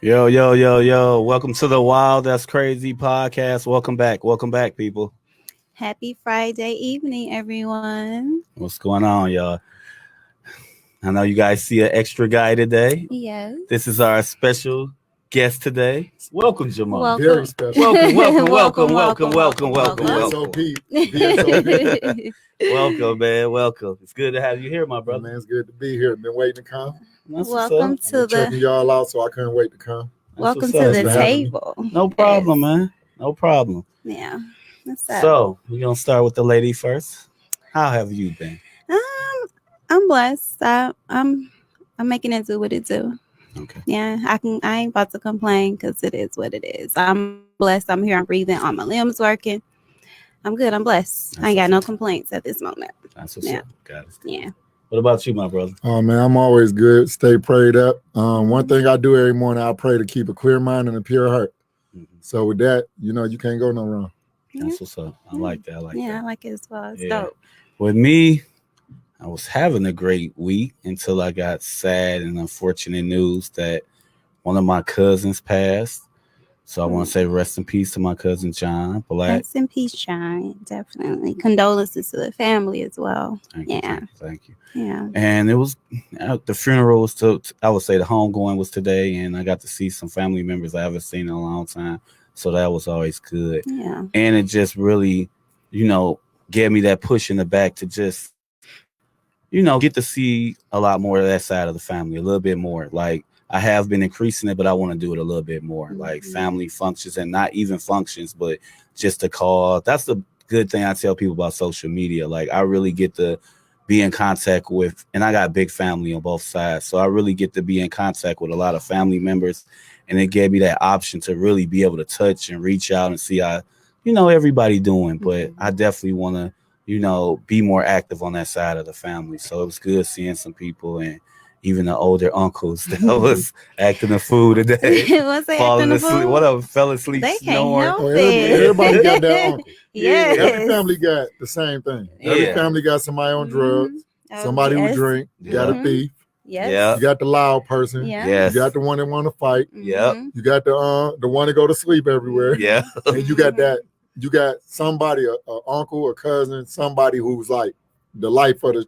Yo, yo, yo, yo. Welcome to the Wild That's Crazy podcast. Welcome back. Welcome back, people. Happy Friday evening, everyone. What's going on, y'all? I know you guys see an extra guy today. Yes. This is our special guest today. Welcome, Jamar. Welcome. Very special. Welcome. VSOP. VSOP. Welcome, man. Welcome. It's good to have you here, my brother. Man, it's good to be here. Been waiting to come. That's what's Welcome up. to Checking y'all out, so I couldn't wait to come. That's welcome what's to up, the man. table. No problem, man. No problem. Yeah. What's up? So we're gonna start with the lady first. How have you been? I'm blessed. I'm making it do what it do. Okay. Yeah, I ain't about to complain because it is what it is. I'm blessed. I'm here. I'm breathing. All my limbs working. I'm good. I'm blessed. I ain't got no complaints at this moment. That's what's Yeah. up. Got it. Yeah. What about you, my brother? Oh man, I'm always good. Stay prayed up. One thing I do every morning, I pray to keep a clear mind and a pure heart. So with that, you can't go no wrong. That's what's up. I like that. I like I like it as well. It's Yeah. dope. With me, I was having a great week until I got sad and unfortunate news that one of my cousins passed. So I want to say rest in peace to my cousin John Black. Rest in peace, John. Definitely. Condolences to the family as well. Thank you. Yeah. And it was the funeral was I would say the homegoing was today, and I got to see some family members I haven't seen in a long time. So that was always good. Yeah. And it just really, gave me that push in the back to just, get to see a lot more of that side of the family, a little bit more. Like I have been increasing it, but I want to do it a little bit more, like family functions, and not even functions, but just a call. That's the good thing I tell people about social media. Like I really get to be in contact with, and I got a big family on both sides. So I really get to be in contact with a lot of family members. And it gave me that option to really be able to touch and reach out and see how, everybody doing. But I definitely want to, be more active on that side of the family. So it was good seeing some people and even the older uncles that was acting the fool today. Was they falling acting asleep. the fool? What up? Fell asleep They can't snoring. help Everybody got that uncle. Yes. Every family got the same thing. Every Yeah. family got somebody on drugs, Oh, somebody yes. who drink, you got a thief, Yes. Yeah. you got the loud person, Yeah. Yes. you got the one that want to fight, Yep. you got the one that go to sleep everywhere, Yeah. and you got somebody, a uncle, a cousin, somebody who's like the life of it.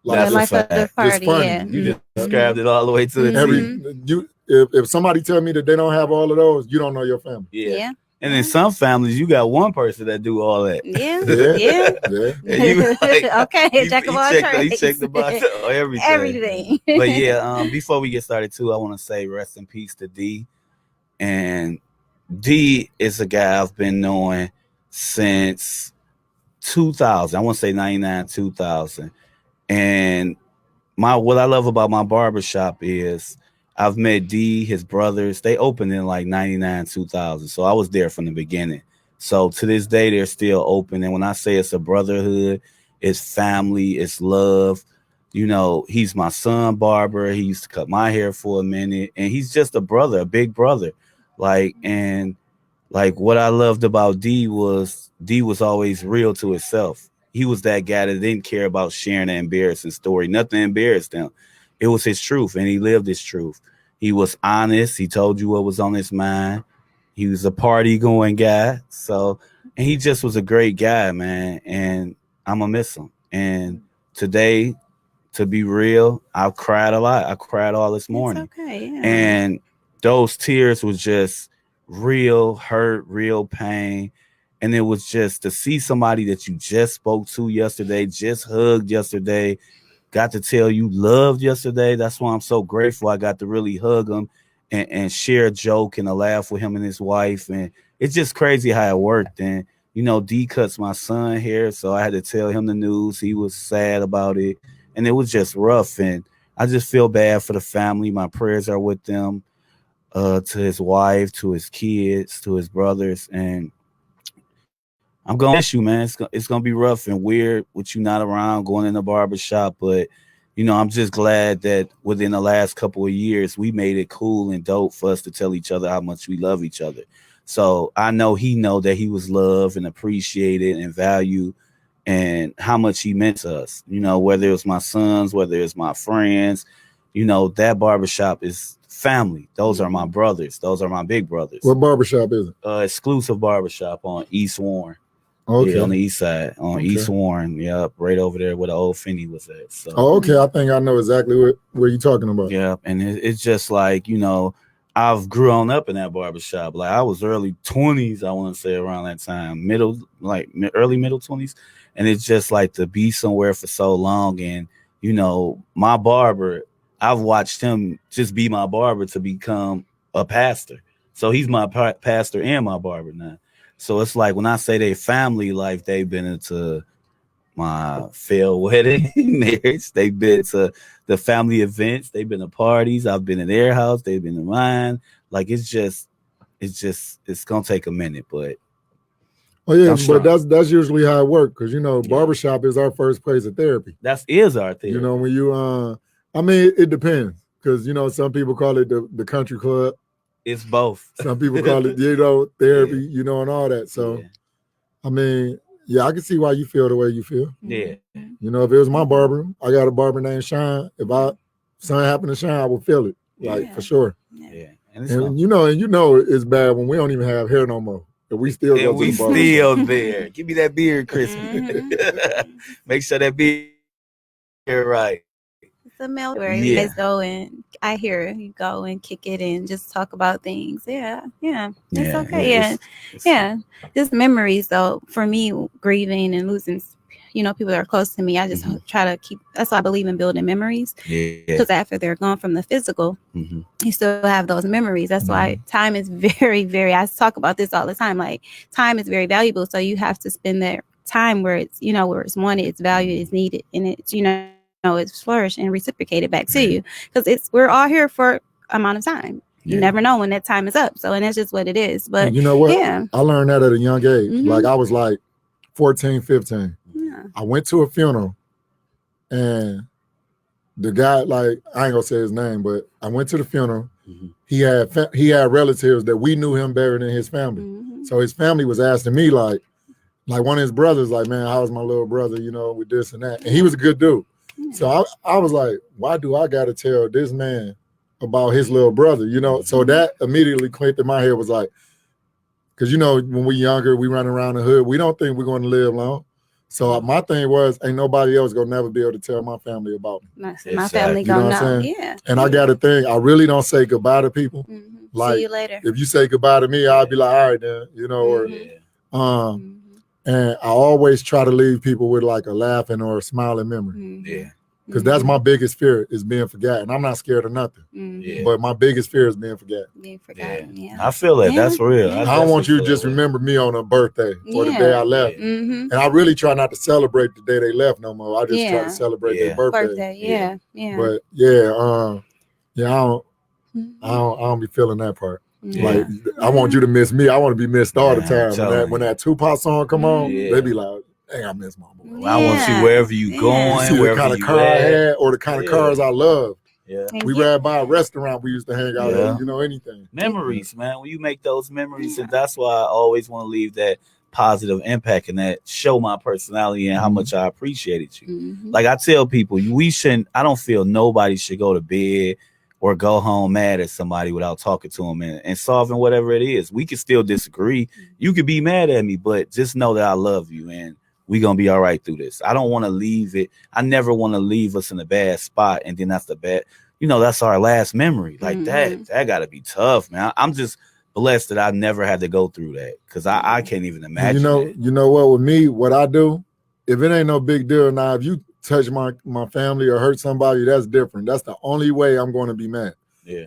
Like That's The a life of the fact. party. funny. Yeah. You just described it all the way to the T. if somebody tell me that they don't have all of those, you don't know your family. Yeah. And in some families, you got one person that do all that. Yeah. Yeah. Yeah. And you like, Okay. Jack of all trades. He checked the box on everything. Everything. But yeah, before we get started too, I want to say rest in peace to D. And D is a guy I've been knowing since 2000. I want to say 99, 2000. And what I love about my barbershop is I've met D, his brothers. They opened in like 99, 2000. So I was there from the beginning. So to this day, they're still open. And when I say it's a brotherhood, it's family, it's love. He's my son barber. He used to cut my hair for a minute. And he's just a brother, a big brother. Like what I loved about D was always real to himself. He was that guy that didn't care about sharing an embarrassing story. Nothing embarrassed him. It was his truth, and he lived his truth. He was honest. He told you what was on his mind. He was a party-going guy. So, and he just was a great guy, man. And I'm going to miss him. And today, to be real, I've cried a lot. I cried all this morning. It's okay. Yeah. And those tears was just real hurt, real pain. And it was just to see somebody that you just spoke to yesterday, just hugged yesterday, got to tell you loved yesterday. That's why I'm so grateful I got to really hug him and share a joke and a laugh with him and his wife. And it's just crazy how it worked. And, D cuts my son hair, so I had to tell him the news. He was sad about it. And it was just rough. And I just feel bad for the family. My prayers are with them, to his wife, to his kids, to his brothers. And I'm going to miss you, man. It's going to be rough and weird with you not around, going in the barbershop. But, I'm just glad that within the last couple of years, we made it cool and dope for us to tell each other how much we love each other. So I know he know that he was loved and appreciated and valued and how much he meant to us. Whether it was my sons, whether it's my friends, that barbershop is family. Those are my brothers. Those are my big brothers. What barbershop is it? Exclusive barbershop on East Warren. Okay. Yeah, on the east side, on East Warren. Yep, right over there where the old Finney was at. So. Oh, okay. I think I know exactly where you're talking about. Yeah, and it's just like, you know, I've grown up in that barbershop. Like I was early 20s, I want to say around that time, early middle 20s. And it's just like to be somewhere for so long. And, you know, my barber, I've watched him just be my barber to become a pastor. So he's my pastor and my barber now. So it's like when I say they family life, they've been into my failed wedding marriage. They've been to the family events. They've been to parties. I've been in their house. They've been to mine. Like it's gonna take a minute, but oh yeah, but that's usually how it works because you know barbershop is our first place of therapy. That is our therapy. You know when you I mean it depends because you know some people call it the country club. It's both. Some people call it therapy, you know, and all that. So I mean. Yeah, I can see why you feel the way you feel. Yeah. You know, if it was my barber, I got a barber named Sean. If something happened to Sean, I would feel it, like for sure. Yeah. And you know it's bad when we don't even have hair no more. But we still go to the barber. Still there. Give me that beard, Christmas. Make sure that beard right. It's a melt where you guys go and I hear you go and kick it and just talk about things. Yeah. It's okay. Yeah. Just memories though. For me, grieving and losing, you know, people that are close to me, I just try to keep. That's why I believe in building memories. Because after they're gone from the physical, you still have those memories. That's why time is very, very. I talk about this all the time. Like time is very valuable, so you have to spend that time where it's, you know, where it's wanted, it's valued, it's needed, and it's, you know, it's flourished and reciprocated back to you because we're all here for amount of time. You never know when that time is up. So, and that's just what it is. But you know what? I learned that at a young age. Like I was like 14, 15. I went to a funeral and the guy, like, I ain't gonna say his name, but I went to the funeral. He had relatives that we knew him better than his family. So his family was asking me like one of his brothers, like, man, how's my little brother, you know, with this and that. And he was a good dude. So I was like, why do I got to tell this man about his little brother, you know? So that immediately clicked in my head was like, because, you know, when we're younger, we run around the hood. We don't think we're going to live long. So my thing was, ain't nobody else going to never be able to tell my family about me. My family going to know. Yeah. And I got a thing. I really don't say goodbye to people. Like, see you later. If you say goodbye to me, I'll be like, all right, then, you know, or, and I always try to leave people with like a laughing or a smiling memory. Because that's my biggest fear is being forgotten. I'm not scared of nothing. But my biggest fear is being forgotten. Being forgotten, I feel that. That's real. I don't want you to just remember me on a birthday or the day I left. And I really try not to celebrate the day they left no more. I just try to celebrate their birthday. But I don't be feeling that part. Like I want you to miss me. I want to be missed all the time. When that Tupac song come on, they be like, "Hey, I miss my boy." I want to see wherever you going, see what kind of car I had, or the kind of cars I love. We ran by a restaurant we used to hang out at. You know, anything. Memories, man. When you make those memories, and that's why I always want to leave that positive impact and that show my personality and how much I appreciated you. Like I tell people, we shouldn't. I don't feel nobody should go to bed or go home mad at somebody without talking to them and solving whatever it is. We can still disagree. You could be mad at me, but just know that I love you and we're going to be all right through this. I don't want to leave it. I never want to leave us in a bad spot. And then that's the bad, you know, that's our last memory. Like that got to be tough, man. I'm just blessed that I never had to go through that because I can't even imagine. You know what, with me, what I do, if it ain't no big deal now, if you touch my family or hurt somebody, that's different. That's the only way I'm going to be mad.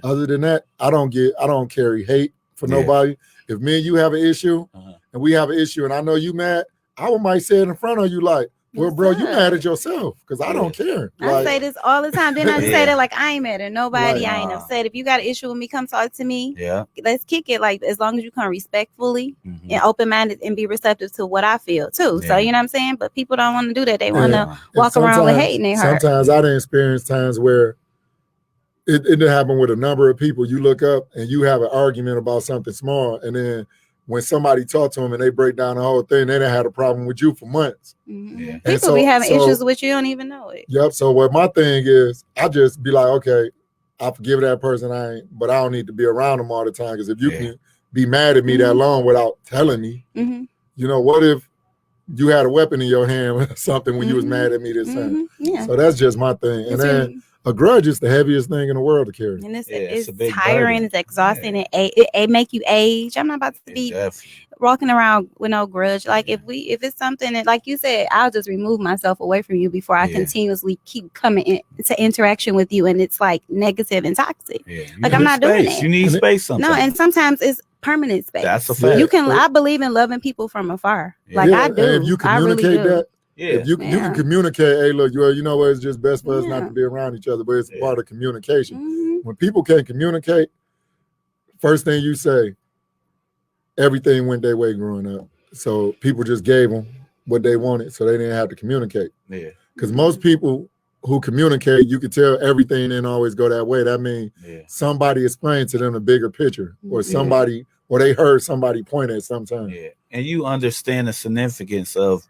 Other than that, I don't carry hate for nobody. If me and you have an issue and we have an issue and I know you mad, I might say it in front of you like, well, bro, you mad at yourself because I don't care. I say this all the time. Then I just say that like I ain't mad at nobody. I ain't upset. If you got an issue with me, come talk to me. Let's kick it. Like as long as you come respectfully and open-minded and be receptive to what I feel too. So you know what I'm saying? But people don't want to do that. They want to walk around with hate in their heart. Sometimes I done experience times where it didn't happen with a number of people. You look up and you have an argument about something small, and then when somebody talk to them and they break down the whole thing, they done had a problem with you for months. People be having issues with you, don't even know it. So what my thing is, I just be like, okay, I forgive that person. But I don't need to be around them all the time. Because if you can be mad at me that long without telling me, you know, what if you had a weapon in your hand or something when you was mad at me this time? Yeah. So that's just my thing. And then a grudge is the heaviest thing in the world to carry. And it's tiring, it's exhausting, it make you age. I'm not about to be walking around with no grudge. Like if it's something that, like you said, I'll just remove myself away from you before I continuously keep coming into interaction with you, and it's like negative and toxic. Like I'm not doing it. You need space sometimes. No, and sometimes it's permanent space. That's a fact. You can. I believe in loving people from afar. Like I do. And if you communicate that. If you can communicate, hey, look, you know what, it's just best for us not to be around each other, but it's part of communication. When people can't communicate, first thing you say, everything went their way growing up. So people just gave them what they wanted, so they didn't have to communicate. Yeah. Because most people who communicate, you can tell everything didn't always go that way. That means somebody explained to them the bigger picture, or somebody, or they heard somebody point at sometimes. Yeah. And you understand the significance of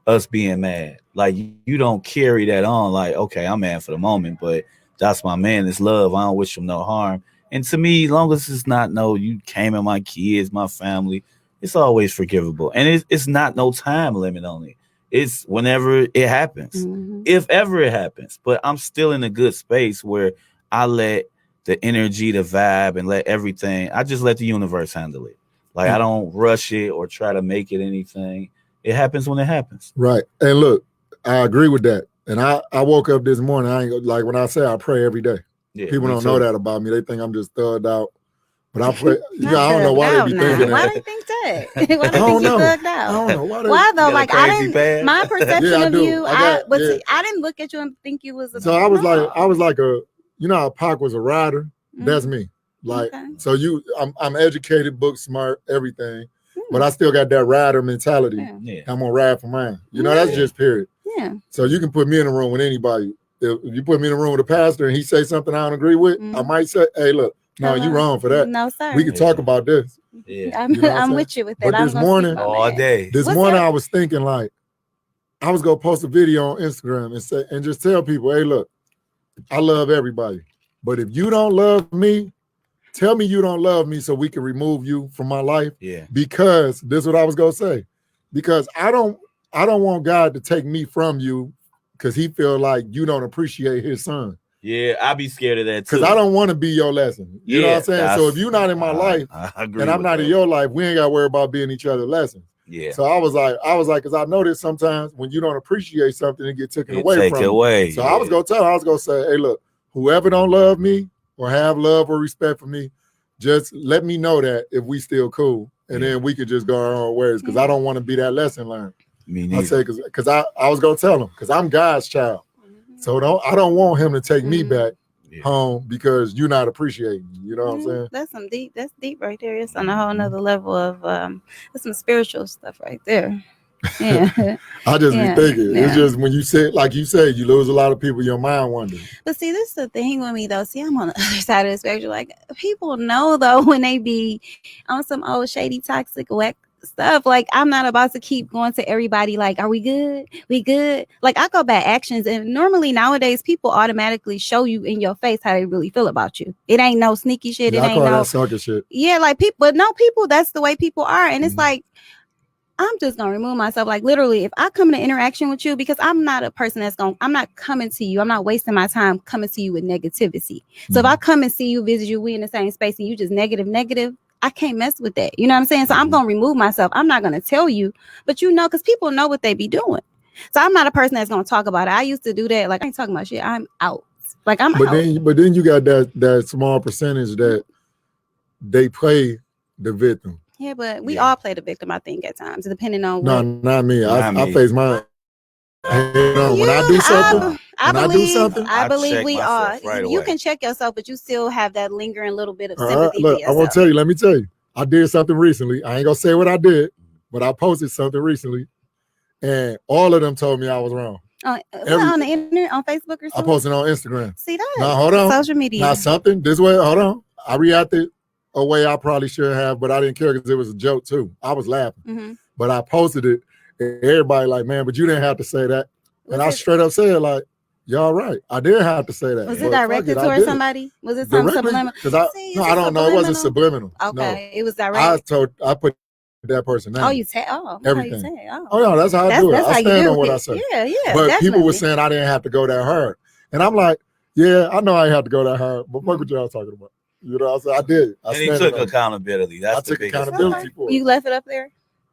us being mad. Like you don't carry that on like, okay, I'm mad for the moment, but that's my man, it's love, I don't wish him no harm. And to me, as long as it's not you came at my kids, my family, it's always forgivable. And it's not no time limit on it. It's whenever it happens, if ever it happens. But I'm still in a good space where I let the energy, the vibe, and let everything, I just let the universe handle it. Like I don't rush it or try to make it anything. It happens when it happens. Right. And look, I agree with that. And I woke up this morning, I ain't like when I say I pray every day. Yeah, people don't know that about me. They think I'm just thugged out. But I pray. I don't know why they be thinking that. Why do you think that? Why do you think you thugged out? I don't know. Why though? Like I didn't. My perception of you, I didn't look at you and think you was. So I was like a, you know how Pac was a rider? That's me. Like so I'm educated, book smart, everything. But I still got that rider mentality. Yeah. I'm gonna ride for mine. You know, that's just period. Yeah. So you can put me in a room with anybody. If you put me in a room with a pastor and he say something I don't agree with, I might say, hey, look, no, you wrong for that. No, sir. We can talk about this. Yeah. I'm with you with that. But this morning, all day. This morning I was thinking like, I was gonna post a video on Instagram and just tell people, hey, look, I love everybody. But if you don't love me, tell me you don't love me so we can remove you from my life. Yeah. Because this is what I was gonna say. Because I don't want God to take me from you because he feel like you don't appreciate his son. Yeah, I be scared of that too. Because I don't want to be your lesson. You know what I'm saying? So if you're not in my life and I'm not in your life, we ain't gotta worry about being each other's lessons. Yeah. So I was like, because I noticed sometimes when you don't appreciate something, it get taken away from you. So I was gonna say, hey, look, whoever don't love me or have love or respect for me, just let me know that if we still cool, and then we could just go our own ways. Because I don't want to be that lesson learned. Me neither. I say because I was gonna tell him because I'm God's child, so I don't want him to take me back home because you're not appreciating me. You know what I'm saying? That's deep right there. It's on a whole nother level of that's some spiritual stuff right there. Yeah. I just be thinking. It's just when you say, like you said, you lose a lot of people, your mind wanders. But see, this is the thing with me though. See, I'm on the other side of the spectrum. Like people know though when they be on some old shady, toxic, whack stuff. Like I'm not about to keep going to everybody like, are we good? We good? Like I go by actions, and normally nowadays people automatically show you in your face how they really feel about you. It ain't no sneaky shit. Yeah, it ain't that sucker shit. Yeah, like people, that's the way people are, and it's like. I'm just going to remove myself. Like literally, if I come into interaction with you, because I'm not a person I'm not coming to you. I'm not wasting my time coming to you with negativity. So if I come and see you, visit you, we in the same space and you just negative, I can't mess with that. You know what I'm saying? So I'm going to remove myself. I'm not going to tell you, but you know, because people know what they be doing. So I'm not a person that's going to talk about it. I used to do that. Like I ain't talking about shit. I'm out. Like I'm out. But then you got that small percentage that they play the victim. Yeah, but we all play the victim, I think, at times, depending on what. No, not me. I face mine. When I do something, I believe we are. You can check yourself, but you still have that lingering little bit of sympathy. Look, I want to tell you. Let me tell you. I did something recently. I ain't gonna say what I did, but I posted something recently, and all of them told me I was wrong. On the internet, on Facebook or something? I posted on Instagram. See that? Now hold on. Social media. Now something this way. Hold on. I reacted a way I probably should have, but I didn't care because it was a joke too. I was laughing, but I posted it, and everybody like, man, but you didn't have to say that. And I straight up said like, Y'all right. I did have to say that. Was it directed towards somebody? Was it something subliminal? Because I don't know. It wasn't subliminal. Okay, no. It was direct. I put that person name. Oh, you said, everything. Oh no, that's how I do it. I stand on what I say. Yeah. But definitely. People were saying I didn't have to go that hard, and I'm like, yeah, I know I had to go that hard, but what y'all talking about? You know, I said I did. And he took accountability. I took accountability for it. You left it up there?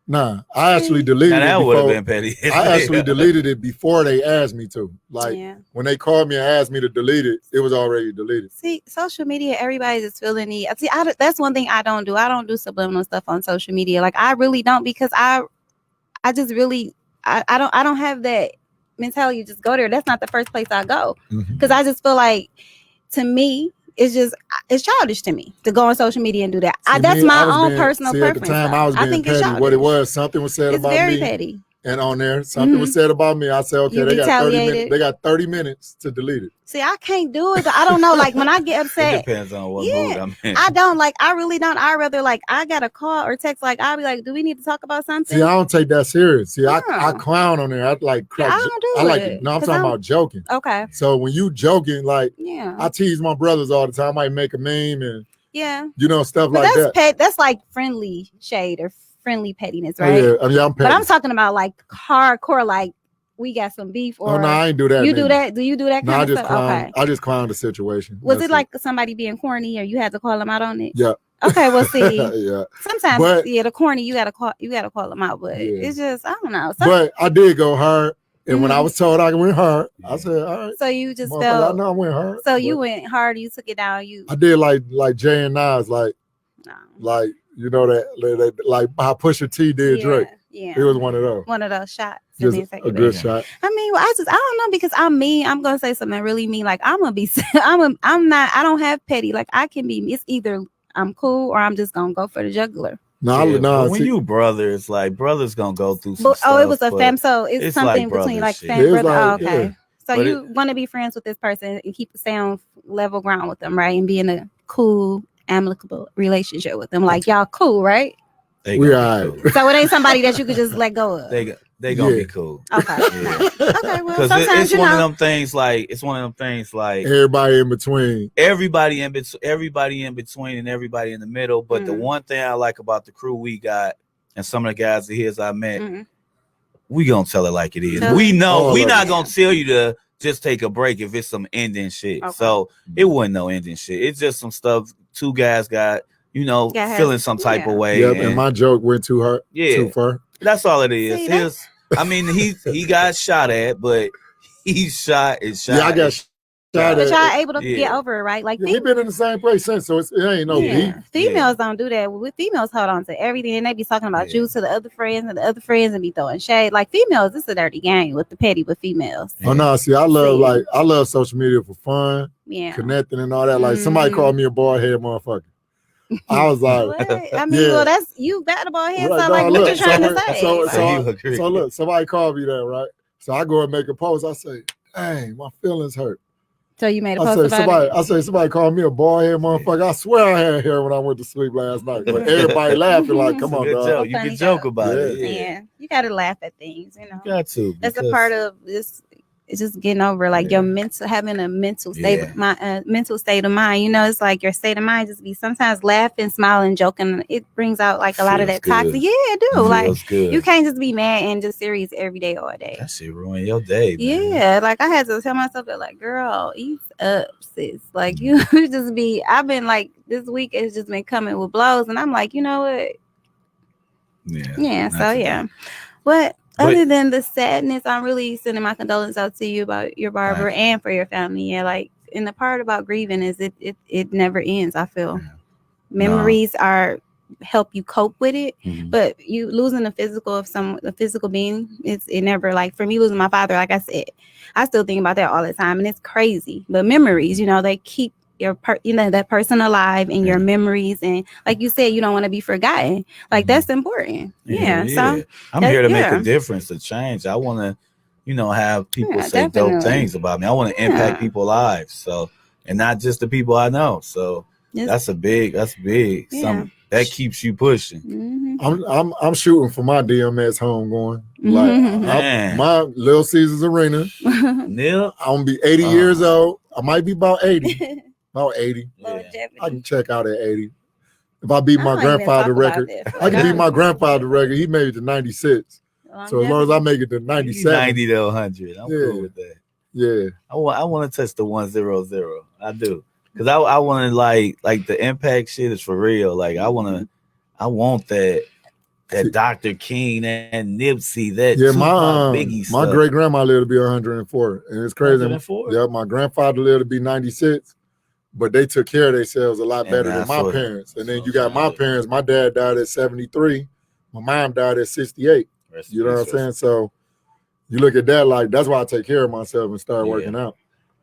Nah, I actually deleted it. That would have been petty. I actually deleted it before they asked me to. Like when they called me and asked me to delete it, it was already deleted. See, social media, everybody just feeling the. See, that's one thing I don't do. I don't do subliminal stuff on social media. Like I really don't, because I just really I don't have that mentality. Just go there. That's not the first place I go, because I just feel like, to me, it's childish to me to go on social media and do that. That's my own personal preference. At the time, I was being petty. What it was, something was said about me. It's very petty. And on there, something was said about me. I said, okay, they got 30 minutes. They got 30 minutes to delete it. See, I can't do it. I don't know. Like when I get upset, it depends on what mood I'm in. I don't like. I really don't. I rather like I got a call or text. Like I'll be like, do we need to talk about something? See, I don't take that serious. See, I clown on there. I like crack. I don't do it. No, I'm talking about joking. Okay. So when you joking, like I tease my brothers all the time. I might make a meme and stuff like that. That's like friendly shade or friendly pettiness, right? Yeah, I'm petty. But I'm talking about like hardcore, like we got some beef. Or no, I ain't do that. You do that? Do you do that kind of stuff? Okay. I just clown the situation. Was it like somebody being corny, or you had to call them out on it? Yeah. Okay, well, see, yeah. Sometimes, the corny, you gotta call them out, but it's just I don't know. But I did go hard, and when I was told I went hard, I said, all right. So you just felt. I know I went hard. So you went hard. You took it down. I did like Jay and Nas, like. You know that like how Pusha T did Drake. Yeah, it was one of those. One of those shots. Just a good shot. I mean, well, I don't know, because I'm mean. I'm gonna say something really mean. Like I'm gonna be. I'm not. I don't have petty. Like I can be. It's either I'm cool or I'm just gonna go for the jugular. No. When you brothers, like brothers gonna go through some stuff. It was a fam. So it's something like between like fam brother. Like, okay. Yeah. So you want to be friends with this person and stay on level ground with them, right? And be in a cool, amicable relationship with them, like y'all cool, right? We are. Cool. So it ain't somebody that you could just let go of. They gonna be cool. Okay. Okay. Well, because it's one of them things. Like everybody in between, everybody in between, and everybody in the middle. But the one thing I like about the crew we got, and some of the guys of his I met, we gonna tell it like it is. We know we not gonna tell you to just take a break if it's some ending shit. Okay. So it wasn't no ending shit. It's just some stuff. Two guys got, feeling some type of way. Yep, and my joke went too hard, too far. That's all it is. He got shot at, but he shot and shot. Yeah, I got shot at. But y'all able to get over it, right? Like we've been in the same place since, so it ain't no beef. Females don't do that. With females, hold on to everything, and they be talking about you to the other friends and be throwing shade. Like females, it's a dirty game with the petty with females. Oh no, see, I love social media for fun, connecting and all that. Like somebody called me a bald head motherfucker. I was like, what? I mean, well, that's you got the bald head. So like, what you trying to say? So look, somebody called me that, right? So I go and make a post. I say, dang, my feelings hurt. So you made a post about it? I say somebody called me a bald head motherfucker. I swear I had hair when I went to sleep last night. But everybody laughing like, come on, dog. You can joke about it. Yeah, you got to laugh at things, You got to. That's a part of this. It's just getting over like your having a mental state of mind, it's like your state of mind just be sometimes laughing, smiling, joking. It brings out like a lot of that toxic. Yeah, it do. Like you can't just be mad and just serious every day all day. That shit ruin your day, man. Yeah, like I had to tell myself that, like, girl, ease up, sis. Like you just be. I've been like this week has just been coming with blows, and I'm like, you know what? Yeah. So what? Other than the sadness, I'm really sending my condolences out to you about your barber and for your family. Yeah, like, and the part about grieving is it never ends. I feel memories help you cope with it, but you losing the physical being, it never, like for me losing my father, like I said, I still think about that all the time, and it's crazy. But memories, they keep that person alive in your memories, and like you said, you don't want to be forgotten. Like that's important. So I'm here to make a difference, to change. I want to have people say dope things about me. I want to impact people's lives, so, and not just the people I know. So that's big. Something that keeps you pushing. I'm shooting for my DMS home going. Like my Little Caesars Arena. Nip. I'm gonna be 80 years old. I might be about 80. About 80. Yeah. I can check out at 80. If I beat my grandfather record, I can beat my grandfather record. He made it to 96. So as long as I make it to 97. 90 to 100. I'm cool with that. Yeah. I want to touch the 100. I do. Because I want to like the impact shit is for real. Like I want that Dr. King and Nipsey, that Biggie my great grandma lived to be 104. And it's crazy. 104? Yeah, my grandfather lived to be 96. But they took care of themselves a lot better than my parents. And then you got my parents. My dad died at 73. My mom died at 68. You know what I'm saying? So you look at that, like, that's why I take care of myself and start working out.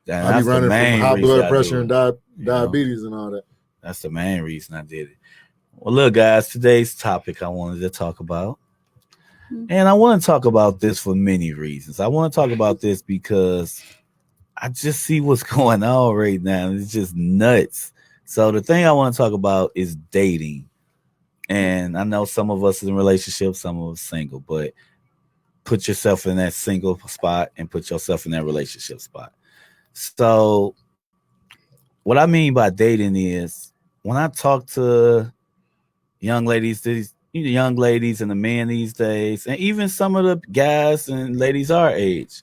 I be running from high blood pressure and diabetes and all that. That's the main reason I did it. Well, look, guys, today's topic I wanted to talk about. And I want to talk about this for many reasons. I want to talk about this because I just see what's going on right now. It's just nuts. So the thing I want to talk about is dating. And I know some of us in relationships, some of us single, but put yourself in that single spot and put yourself in that relationship spot. So what I mean by dating is when I talk to young ladies, these young ladies and the men these days, and even some of the guys and ladies our age,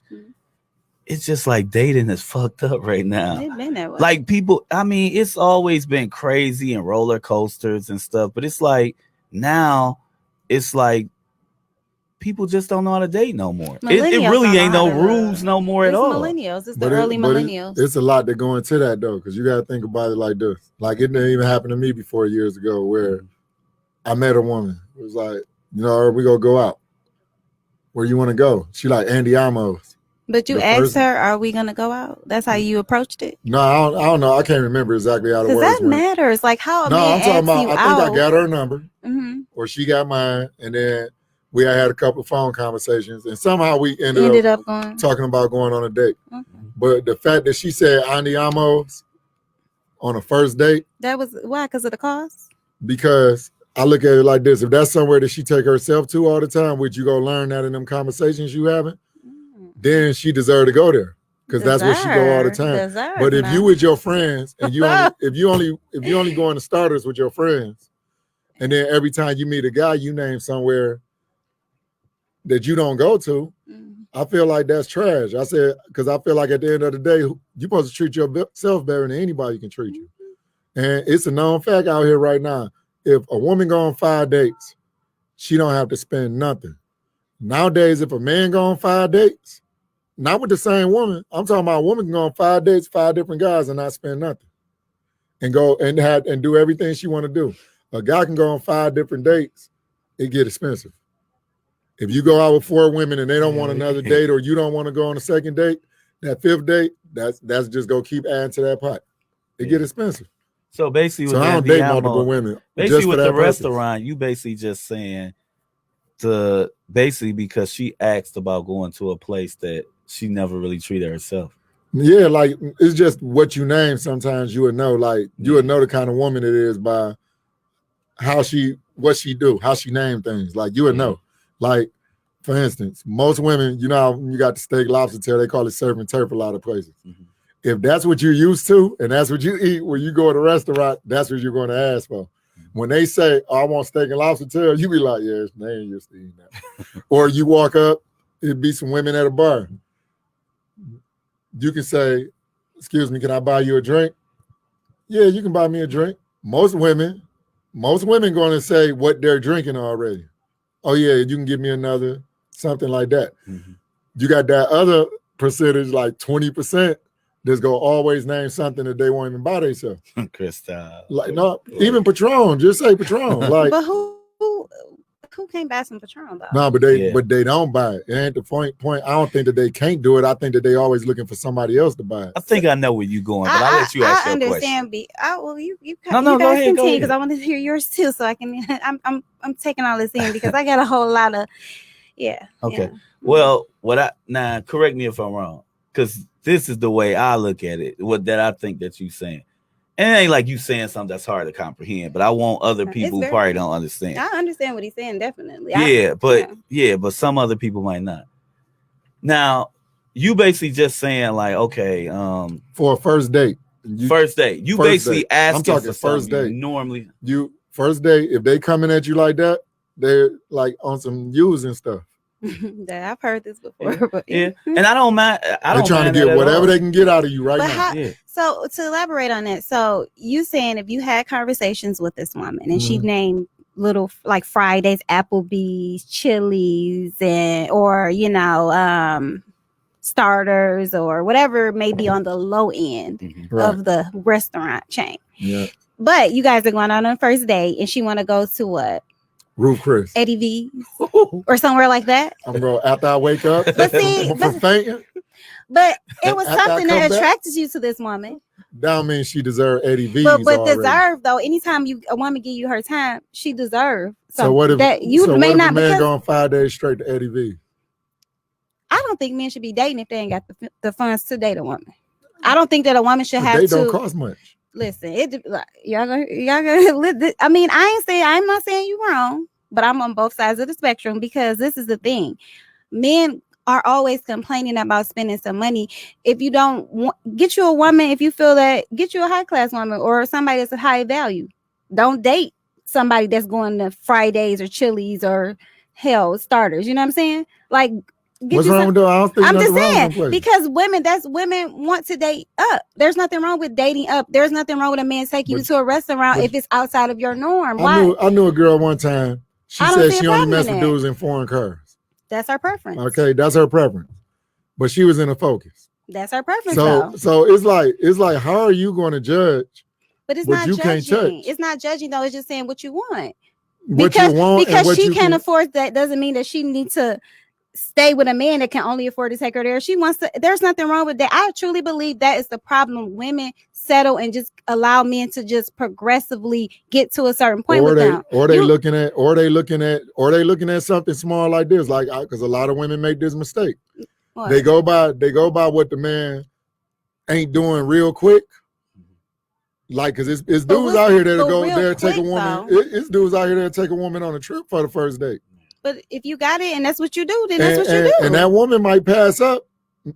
it's just like dating is fucked up right now. It's been that way. Like people, I mean, it's always been crazy and roller coasters and stuff, but it's like now it's like people just don't know how to date no more. It really ain't no rules no more at all. Millennials, it's the early millennials. It's a lot that go into that though, because you got to think about it like this. Like it didn't even happen to me before years ago where I met a woman. It was like, are we gonna go out? Where you want to go? She like Andy Amos. But you asked her, are we going to go out? That's how you approached it? No, I don't know. I can't remember exactly how the words went. Because that matters. Like how a man I'm talking about, I think I got her number. Or she got mine. And then we had a couple of phone conversations. And somehow we ended up talking about going on a date. Okay. But the fact that she said Andy Amos on a first date. That was, why? Because of the cost? Because I look at it like this. If that's somewhere that she take herself to all the time, would you go learn that in them conversations you having? Then she deserved to go there because that's where she go all the time. But if you with your friends and you only, if you only going to starters with your friends, and then every time you meet a guy, you name somewhere that you don't go to, I feel like that's trash. I said because I feel like at the end of the day, you're supposed to treat yourself better than anybody can treat you. And it's a known fact out here right now. If a woman go on 5 dates, she don't have to spend nothing. Nowadays, if a man go on 5 dates, not with the same woman, I'm talking about a woman can go on 5 dates, 5 different guys and not spend nothing. And go and do everything she want to do. A guy can go on 5 different dates, it get expensive. If you go out with 4 women and they don't want another date or you don't want to go on a second date, that 5th date, that's just go keep adding to that pot. It get expensive. So basically, I don't date multiple women. Basically, with the restaurant, you basically just saying because she asked about going to a place that she never really treated herself. Yeah, like it's just what you name. Sometimes you would know, like you would know the kind of woman it is by what she do, how she name things. Like you would know. Like for instance, most women, you got the steak lobster tail. They call it surf and turf a lot of places. If that's what you're used to and that's what you eat when you go to a restaurant, that's what you're going to ask for. When they say, I want steak and lobster tail, you be like, yeah, they ain't used to eating that. Or you walk up, it'd be some women at a bar. You can say, excuse me, can I buy you a drink? Yeah, you can buy me a drink. Most women going to say what they're drinking already. Oh yeah, you can give me another, something like that. You got that other percentage, like 20%, that's gonna always name something that they won't even buy themselves. Crystal. Like no, even Patron. Just say Patron. Like, but who can't buy some Patron though? No, but they don't buy it. It ain't the point. I don't think that they can't do it. I think that they always looking for somebody else to buy it. I think I know where you going, but I'll let you ask your question. Well, you go ahead because I want to hear yours too, so I can. I'm taking all this in because I got a whole lot of Okay. Yeah. Well, correct me if I'm wrong, because this is the way I look at it. That I think that you're saying, And it ain't like you saying something that's hard to comprehend, but I want other people who probably don't understand. I understand what he's saying, definitely. But some other people might not. Now, you basically just saying like, okay, for a first date. First date. You basically asking I'm talking for first date. Normally, first date, if they coming at you like that, they're like on some using stuff. I've heard this before. But and I don't mind. They're trying to get whatever they can get out of you right now. So to elaborate on that, so you saying if you had conversations with this woman and she named little like Fridays, Applebee's, Chili's, or starters or whatever may be on the low end of the restaurant chain. Yeah. But you guys are going on a first date and she want to go to what? Roof Chris. Eddie V's or somewhere like that. I'm going after I wake up. But see, fainting. But it was something that attracted you to this woman. That don't mean she deserved Eddie V's. But deserve though. Anytime a woman give you her time, she deserves. So what if that you may not man going 5 days straight to Eddie V? I don't think men should be dating if they ain't got the funds to date a woman. I don't think that a woman should have they to. They don't cost much. Listen, y'all gonna. I mean, I'm not saying you wrong, but I'm on both sides of the spectrum because this is the thing. Men are always complaining about spending some money. If you don't get you a woman, if you feel that, get you a high class woman or somebody that's a high value. Don't date somebody that's going to Fridays or Chili's or starters. You know what I'm saying? Like. What's wrong with that? I'm just saying because women want to date up. There's nothing wrong with dating up. There's nothing wrong with a man taking you to a restaurant if it's outside of your norm. Why? I knew a girl one time. She said she only messed with dudes in foreign cars. That's her preference. Okay, that's her preference. But she was in a Focus. That's her preference. So it's like how are you going to judge? But it's not judging. It's not judging though. It's just saying what you want. Because she can't afford that doesn't mean that she needs to stay with a man that can only afford to take her there. She wants to. There's nothing wrong with that. I truly believe that is the problem. Women settle and just allow men to just progressively get to a certain point with them. Or they looking at something small like this, like because a lot of women make this mistake. What? They go by what the man ain't doing real quick. Like, cause it's dudes out here that go there take a woman. It's dudes out here that take a woman on a trip for the first date. But if you got it and that's what you do, then that's what you do. And that woman might pass up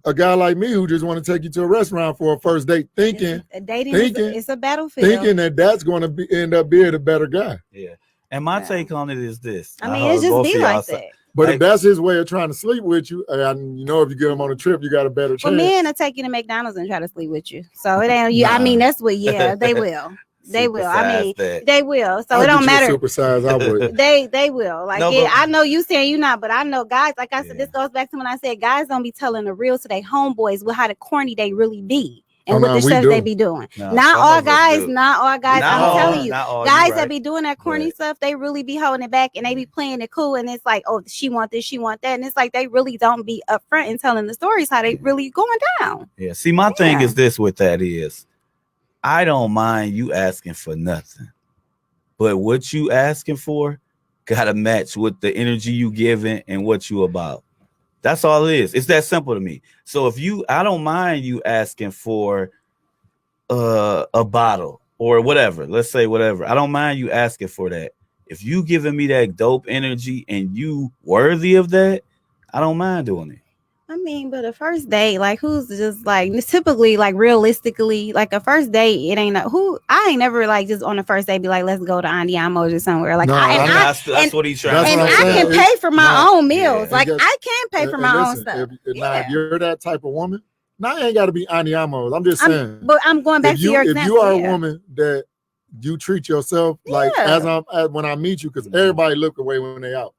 a guy like me who just want to take you to a restaurant for a first date, thinking it's a battlefield, thinking that's going to end up being a better guy. Yeah. And my take on it is this. I mean, it's just be like that. But if that's his way of trying to sleep with you, and if you get him on a trip, you got a better chance. Well, men will take you to McDonald's and try to sleep with you. So it ain't you. I mean, that's what. Yeah, they will. They will. I mean, they will. So it don't matter. Supersize, I would. They will. Like, I know you saying you not, but I know guys. Like I said, this goes back to when I said guys don't be telling the real to their homeboys with how the corny they really be and what the stuff they be doing. Not all guys. I'm telling you, guys that be doing that corny stuff, they really be holding it back and they be playing it cool. And it's like, oh, she want this, she want that, and it's like they really don't be upfront and telling the stories how they really going down. Yeah. See, my thing is this: with that is. I don't mind you asking for nothing, but what you asking for gotta match with the energy you giving and what you about. That's all it is. It's that simple to me. So I don't mind you asking for a bottle or whatever. Let's say whatever. I don't mind you asking for that. If you giving me that dope energy and you worthy of that, I don't mind doing it. I mean, but a first date, like who's just like typically, like realistically, like a first date, it ain't I ain't never like just on the first date be like, let's go to Andiamo's or somewhere. Like, that's what he's trying to say. And I can pay for my own meals. Like I can pay for my own stuff. If you're that type of woman, now I ain't got to be Andiamo's. I'm just saying. But I'm going back to your example. If you are a woman that you treat yourself like when I meet you, because everybody look away when they out.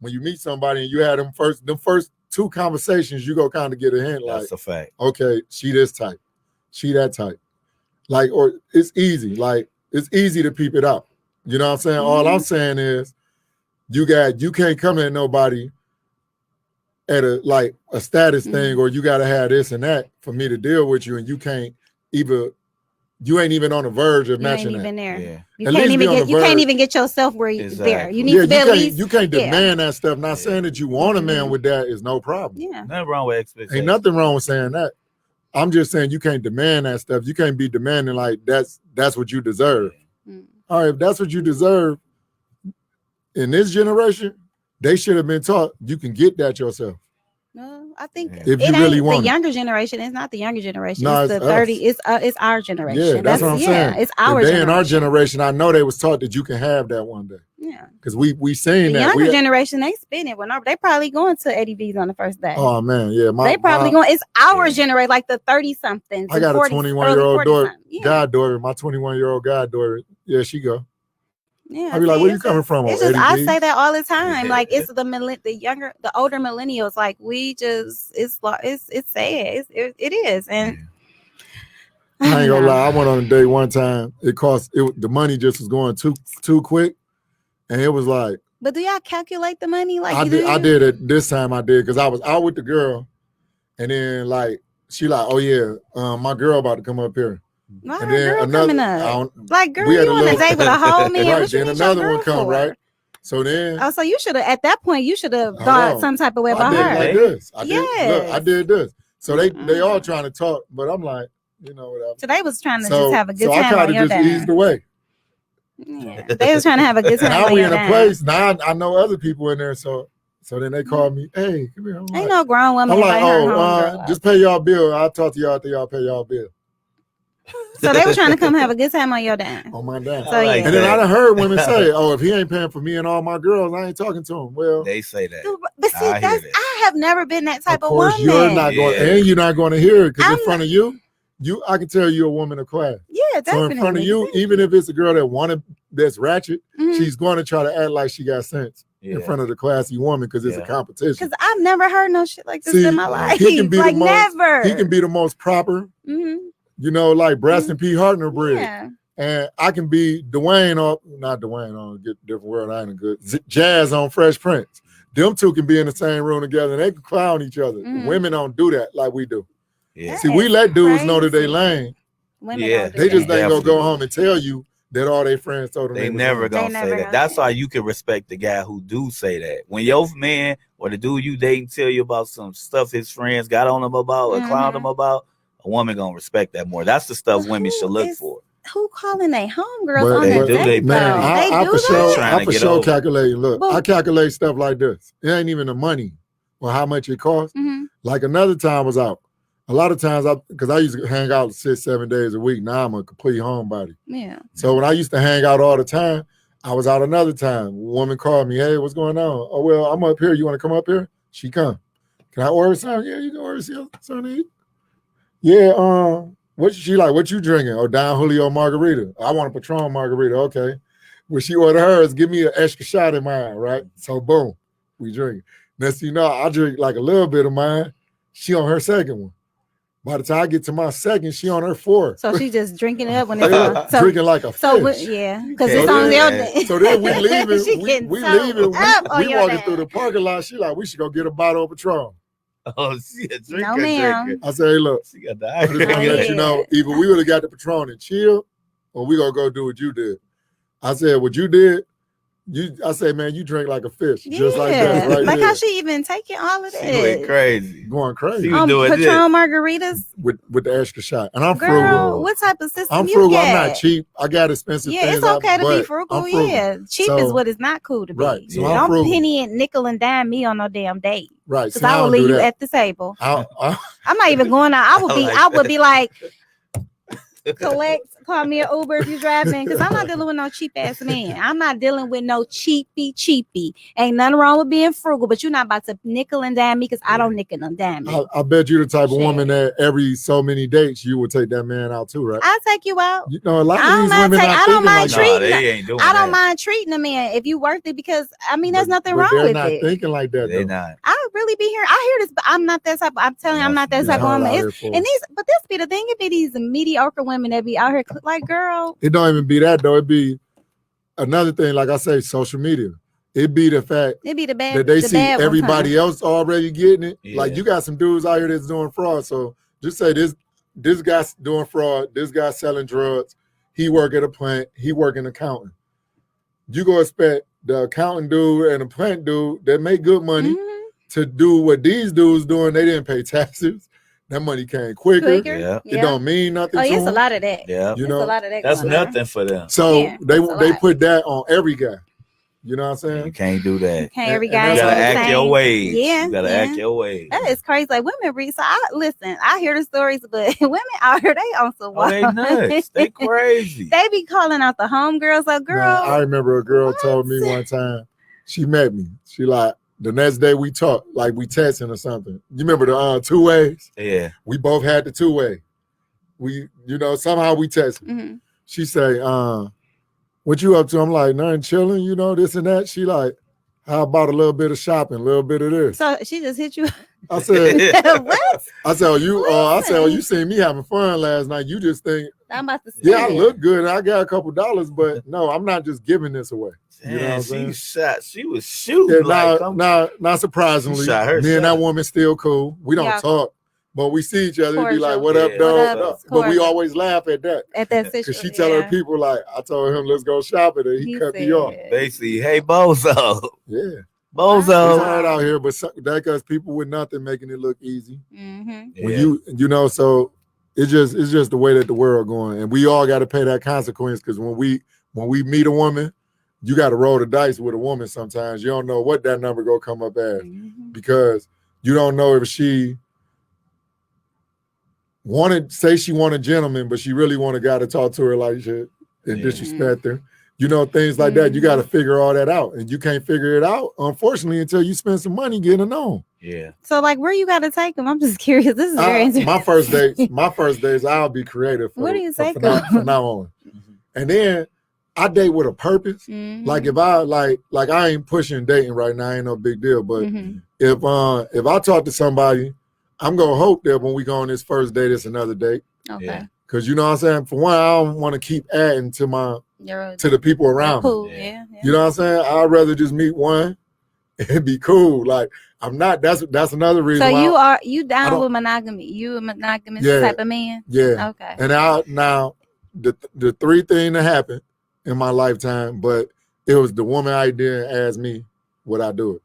When you meet somebody and you had them first 2 conversations, you go kind of get a hint like, that's a fact. Okay, she this type, she that type. Like, or it's easy. Like, it's easy to peep it out. You know what I'm saying? Mm-hmm. All I'm saying is you can't come at nobody at a status thing, or you gotta have this and that for me to deal with you, and you ain't even on the verge of matching that. You ain't even there. Yeah. You can't even get yourself where you're there. You need to be at least. You can't demand that stuff. Not saying that you want a man with that is no problem. Yeah. Nothing wrong with expectations. Ain't nothing wrong with saying that. I'm just saying you can't demand that stuff. You can't be demanding like that's what you deserve. All right, if that's what you deserve in this generation, they should have been taught you can get that yourself. No, I think if you really want the younger generation, it's not the younger generation. No, it's the 30. It's our generation. Yeah, that's what I'm saying. It's our generation. In our generation, I know they was taught that you can have that one day. Yeah, because we seen the that. Younger generation, they spin it when they probably going to Eddie V's on the first day. Oh man, yeah, they probably going. It's our generation, like the 30 somethings. I got a 21-year-old daughter, goddaughter. My 21-year-old goddaughter. Yeah, she go. Yeah, I be like, where you coming from? It's just, I say that all the time. Like it's the older millennials. Like we just, it's sad. It is, and I ain't gonna lie. I went on a date one time. The money just was going too quick, and it was like. But do y'all calculate the money? Like I did it this time. I did because I was out with the girl, and then like she like, oh yeah, my girl about to come up here. My and then girl coming up. Like, girl, you on a date with a whole man. Right, then another one come, right? So then. So you should have, at that point, you should have thought some type of way about her. Like this. I did this. So they all trying to talk, but I'm like, whatever. So they was trying to just have a good time. So I kind of just eased away. Yeah, they was trying to have a good time. Now we in a place. Now I know other people in there, so then they call me, hey, come here. Ain't no grown woman. I'm like, just pay y'all bill. I'll talk to y'all after y'all pay y'all bill. So they were trying to come have a good time on your dime. On my dime. So, yeah. And then I done heard women say, oh, if he ain't paying for me and all my girls, I ain't talking to him. Well, they say that. Dude, but see, I have never been that type of woman. You're not going, and you're not going to hear it because in front of you, I can tell you're a woman of class. Yeah, definitely. So in front of you, even if it's a girl that's ratchet, she's going to try to act like she got sense. In front of the classy woman because it's a competition. Because I've never heard no shit like this in my life. He can be never. He can be the most proper. Like Braxton P. Hartner bread. Yeah. And I can be Dwayne not Dwayne on get different word. I ain't a good Jazz on Fresh Prince. Them two can be in the same room together and they can clown each other. Women don't do that like we do. Yeah. See, we let dudes know that they lame. Women they just ain't gonna go home and tell you that all their friends told them they never gonna say that. That's why you can respect the guy who do say that. When your man or the dude you dating tell you about some stuff his friends got on him about or clowned him about, a woman gonna respect that more. That's the stuff women should look for. Who calling they homegirls on that date? I for sure calculate. Look, I calculate stuff like this. It ain't even the money or how much it costs. Like another time was out. A lot of times, because I used to hang out 6-7 days a week. Now I'm a complete homebody. Yeah. So when I used to hang out all the time, I was out another time. A woman called me, hey, what's going on? Oh, well, I'm up here. You want to come up here? She come. Can I order something? Yeah, you can order something to eat. Yeah, what she like? What you drinking? Oh, Don Julio margarita. I want a Patron margarita. Okay. When she order hers, give me an extra shot in mine, right? So boom, we drink. Next thing you know, I drink like a little bit of mine. She on her second one. By the time I get to my second, she on her fourth. So she just drinking it up when it's drinking like a fish. Because it's on your day. So then we leaving. we leaving. We walking through the parking lot. She like, we should go get a bottle of Patron. Oh, she a drinker. No, ma'am. I say, hey, look, she got the I just want to let you know, either we would have got the Patron and chill, or we gonna go do what you did. I said, what you did. I say, man, you drink like a fish, just like that. Right like there. how she even taking all of that. She went crazy. Going crazy. She was doing Patron margaritas with the extra shot. And I'm frugal. What type of system I'm frugal. I'm not cheap. I got expensive things. Yeah, it's okay to be frugal. Yeah. Cheap is what is not cool to be. Right. So don't penny and nickel and dime me on no damn date. Right. Because I will leave you at the table. I'm not even going out. I would be like call me an Uber if you're driving, because I'm not dealing with no cheap ass man. I'm not dealing with no cheapy. Ain't nothing wrong with being frugal, but you're not about to nickel and dime me because I don't nickel and dime me. I bet you the type of woman that every so many dates you would take that man out too, right? I'll take you out. You know, a lot of these women I don't mind treating. I don't mind treating a man if you worth it, because I mean there's nothing wrong with it. They're not thinking like that. They're not. I would really be here. I hear this, but I'm not that type. I'm telling you, I'm not that type of woman. But this be the thing. It be these mediocre women that be out here like, girl. It don't even be that though. It be another thing, like I say, social media. It be the fact that they see everybody else already getting it. Yeah. Like you got some dudes out here that's doing fraud. So just say this guy's doing fraud. This guy's selling drugs. He work at a plant. He work in accounting. You go expect the accounting dude and the plant dude that make good money to do what these dudes doing. They didn't pay taxes. that money came quicker. Yeah. It don't mean nothing. Oh, to it's a them. lot of that. Yeah, you know, a lot of that. That's nothing for them. So they put that on every guy. You know what I'm saying? You can't do that. Can't every guy. You gotta act your ways. Yeah, you gotta act your ways. That is crazy. Like women read. So I hear the stories, but women out here, they on some wild. They nuts. They crazy. They be calling out the homegirls. Like, girl. Now, I remember a girl told me one time. She met me. She like the next day we talked, like we texting or something. You remember the 2 ways? Yeah. We both had the 2 way. We, somehow we texted. Mm-hmm. She say, what you up to? I'm like, nothing, chilling, this and that. She like, how about a little bit of shopping, a little bit of this? So she just hit you. I said, what? I said, you seen me having fun last night. You just think, I'm about to yeah, I look good. I got a couple dollars, but no, I'm not just giving this away. You know what I'm saying? She was shooting. Not surprisingly, me and that woman still cool. We don't talk. But we see each other and be like, what up, dog? But we always laugh at that. At that situation. Because she tell her people, like, I told him, let's go shopping, and he cut me off. Basically, hey, Bozo. Yeah. Bozo. It's hard out here, but that because people with nothing making it look easy. Mm-hmm. When so it's just the way that the world going. And we all got to pay that consequence because when we meet a woman, you got to roll the dice with a woman sometimes. You don't know what that number go come up as because you don't know if she she want a gentleman, but she really want a guy to talk to her like shit and disrespect her. Things like that. You got to figure all that out. And you can't figure it out, unfortunately, until you spend some money getting to know him. Yeah. So, like, where you got to take them? I'm just curious. This is very interesting. My first days, I'll be creative. What do you say? From now on. And then I date with a purpose. Like, if I, like I ain't pushing dating right now. Ain't no big deal. But if I talk to somebody, I'm going to hope that when we go on this first date, it's another date. Okay. Because you know what I'm saying? For one, I don't want to keep adding to the people around me. Yeah. You know what I'm saying? I'd rather just meet one and be cool. Like, I'm not, that's another reason. So you down with monogamy? You a monogamous type of man? Yeah. Okay. And now the 3 things that happened in my lifetime, but it was the woman idea asked me would I do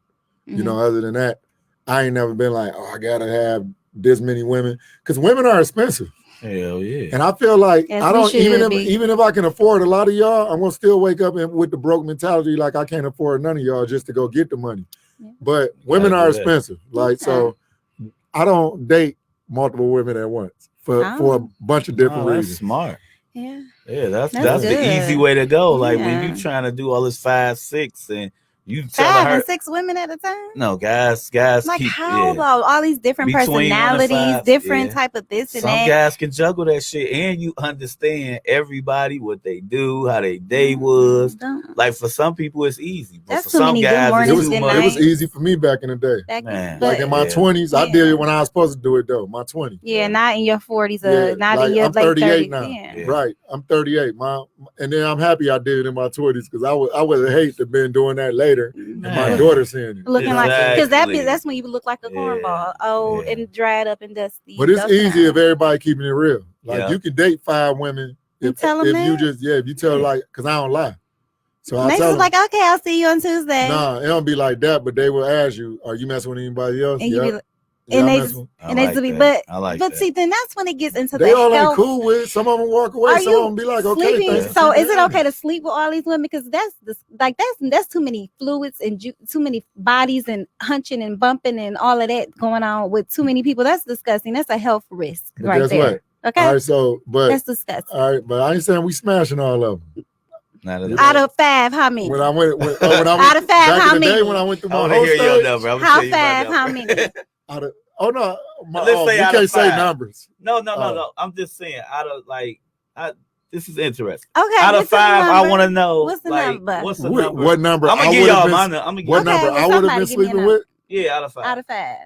it. Other than that, I ain't never been like, oh, I gotta have this many women. Because women are expensive. Hell yeah. And I feel like I don't even if I can afford a lot of y'all, I'm gonna still wake up with the broke mentality like I can't afford none of y'all just to go get the money. Yeah. But women are expensive. Like so I don't date multiple women at once for a bunch of different reasons. That's smart. Yeah. Yeah, that's the easy way to go. Like when you trying to do all this 5, 6 and you 5 and 6 women at a time? No, guys like keep, how about all these different personalities, different type of this and some that? Some guys can juggle that shit and you understand everybody, what they do, how they day was. Like for some people it's easy. But that's for some guys it was easy for me back in the day. Like in my 20s, I did it when I was supposed to do it though. My 20s. Yeah, not in your 40s, not in your late 30s. Now. Yeah. Right. I'm 38. And then I'm happy I did it in my 20s because I would hate to have been doing that later. And my daughter seeing it. Looking like because that's when you look like a cornball, old and dried up and dusty. But it's easy if everybody keeping it real. Like you can date 5 women if you tell like because I don't lie. So I tell them like, okay, I'll see you on Tuesday. Nah, it don't be like that, but they will ask you, are you messing with anybody else? And you be like, but see, then that's when it gets into they all ain't cool with it. Some of them walk away. Some of them be like, okay. So is it okay to sleep with all these women? Because that's too many fluids and too many bodies and hunching and bumping and all of that going on with too many people. That's disgusting. That's a health risk right there. What? Okay. All right, so that's disgusting. All right, but I ain't saying we smashing all of them. Out of 5, how many? When I went out of 5, how many? When I went through my whole stage, your number. How 5, how many? You can't say numbers. No. I'm just saying out of this is interesting. Okay. Out of 5, I want to know what's the number. What's the number? What number? I'm gonna give y'all my number. What number I would have been sleeping with? Yeah, out of 5. Out of 5.